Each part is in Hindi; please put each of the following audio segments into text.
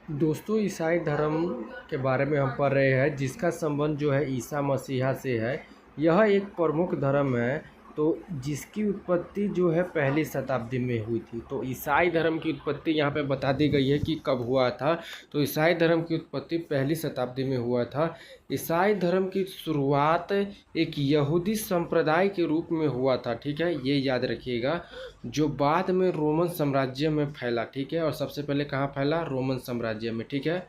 दोस्तों, ईसाई धर्म के बारे में हम पढ़ रहे हैं जिसका संबंध जो है ईसा मसीहा से है। यह एक प्रमुख धर्म है तो जिसकी उत्पत्ति जो है पहली शताब्दी में हुई थी। तो ईसाई धर्म की उत्पत्ति यहाँ पे बता दी गई है कि कब हुआ था। तो ईसाई धर्म की उत्पत्ति पहली शताब्दी में हुआ था। ईसाई धर्म की शुरुआत एक यहूदी संप्रदाय के रूप में हुआ था, ठीक है, ये याद रखिएगा, जो बाद में रोमन साम्राज्य में फैला, ठीक है। और सबसे पहले कहाँ फैला? रोमन साम्राज्य में, ठीक है,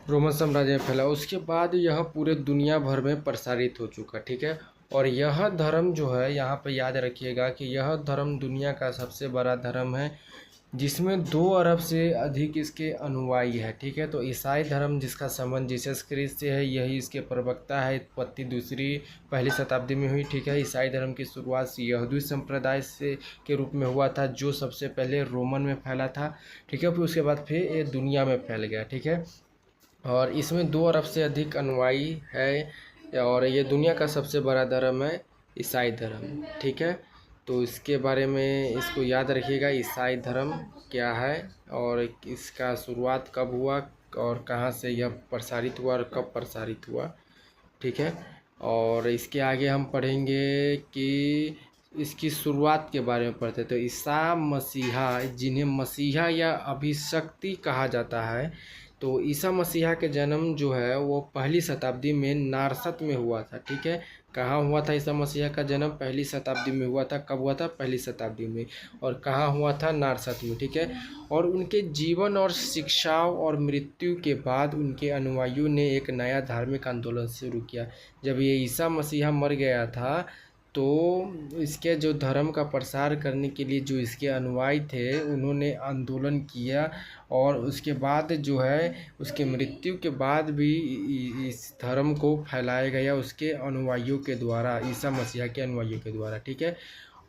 रोमन साम्राज्य में फैला। उसके बाद यह पूरे दुनिया भर में प्रसारित हो चुका, ठीक है। और यह धर्म जो है, यहाँ पे याद रखिएगा कि यह धर्म दुनिया का सबसे बड़ा धर्म है जिसमें 2 अरब से अधिक इसके अनुयायी है, ठीक है। तो ईसाई धर्म जिसका संबंध जीसस क्रिस्ट से है, यही इसके प्रवक्ता है। उत्पत्ति पहली शताब्दी में हुई, ठीक है। ईसाई धर्म की शुरुआत यहूदी संप्रदाय से के रूप में हुआ था, जो सबसे पहले रोमन में फैला था, ठीक है। फिर उसके बाद फिर ये दुनिया में फैल गया, ठीक है। और इसमें 2 अरब से अधिक अनुयायी है और ये दुनिया का सबसे बड़ा धर्म है ईसाई धर्म, ठीक है। तो इसके बारे में इसको याद रखिएगा, ईसाई धर्म क्या है और इसका शुरुआत कब हुआ और कहाँ से यह प्रसारित हुआ और कब प्रसारित हुआ, ठीक है। और इसके आगे हम पढ़ेंगे कि इसकी शुरुआत के बारे में पढ़ते। तो ईसा मसीहा, जिन्हें मसीहा या अभिषक्ति कहा जाता है, तो ईसा मसीहा के जन्म जो है वो पहली शताब्दी में नासरत में हुआ था, ठीक है। कहाँ हुआ था ईसा मसीहा का जन्म? पहली शताब्दी में हुआ था। कब हुआ था? पहली शताब्दी में। और कहाँ हुआ था? नासरत में, ठीक है। और उनके जीवन और शिक्षाओं और मृत्यु के बाद उनके अनुयायियों ने एक नया धार्मिक आंदोलन शुरू किया। जब ये ईसा मसीहा मर गया था तो इसके जो धर्म का प्रसार करने के लिए जो इसके अनुयायी थे, उन्होंने आंदोलन किया और उसके बाद जो है उसके मृत्यु के बाद भी इस धर्म को फैलाया गया उसके अनुयायियों के द्वारा, ईसा मसीहा के अनुयायियों के द्वारा, ठीक है।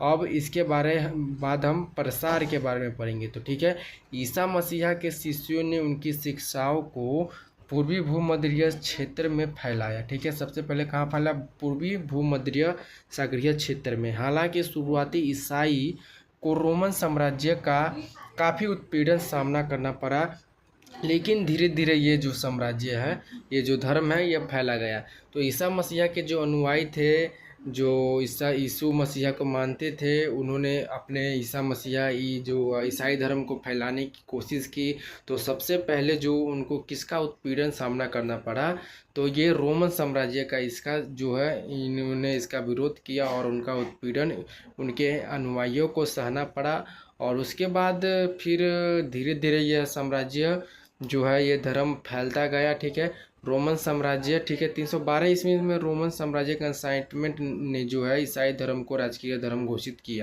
अब इसके बाद हम प्रसार के बारे में पढ़ेंगे, तो ठीक है। ईसा मसीहा के शिष्यों ने उनकी शिक्षाओं को पूर्वी भूमध्य क्षेत्र में फैलाया, ठीक है। सबसे पहले कहाँ फैला? पूर्वी भूमध्य सागरीय क्षेत्र में। हालांकि शुरुआती ईसाई को रोमन साम्राज्य का काफ़ी उत्पीड़न सामना करना पड़ा, लेकिन धीरे धीरे ये जो साम्राज्य है, ये जो धर्म है, ये फैला गया। तो ईसा मसीहा के जो अनुयायी थे, जो यीशु मसीहा को मानते थे, उन्होंने अपने ईसा मसीहा जो ईसाई धर्म को फैलाने की कोशिश की। तो सबसे पहले जो उनको किसका उत्पीड़न सामना करना पड़ा? तो ये रोमन साम्राज्य का इसका जो है, इन्होंने इसका विरोध किया और उनका उत्पीड़न उनके अनुयायियों को सहना पड़ा। और उसके बाद फिर धीरे धीरे यह साम्राज्य जो है, ये धर्म फैलता गया, ठीक है। रोमन साम्राज्य, ठीक है, 312 ईस्वी में रोमन साम्राज्य का कंसाइनमेंट ने जो है ईसाई धर्म को राजकीय धर्म घोषित किया।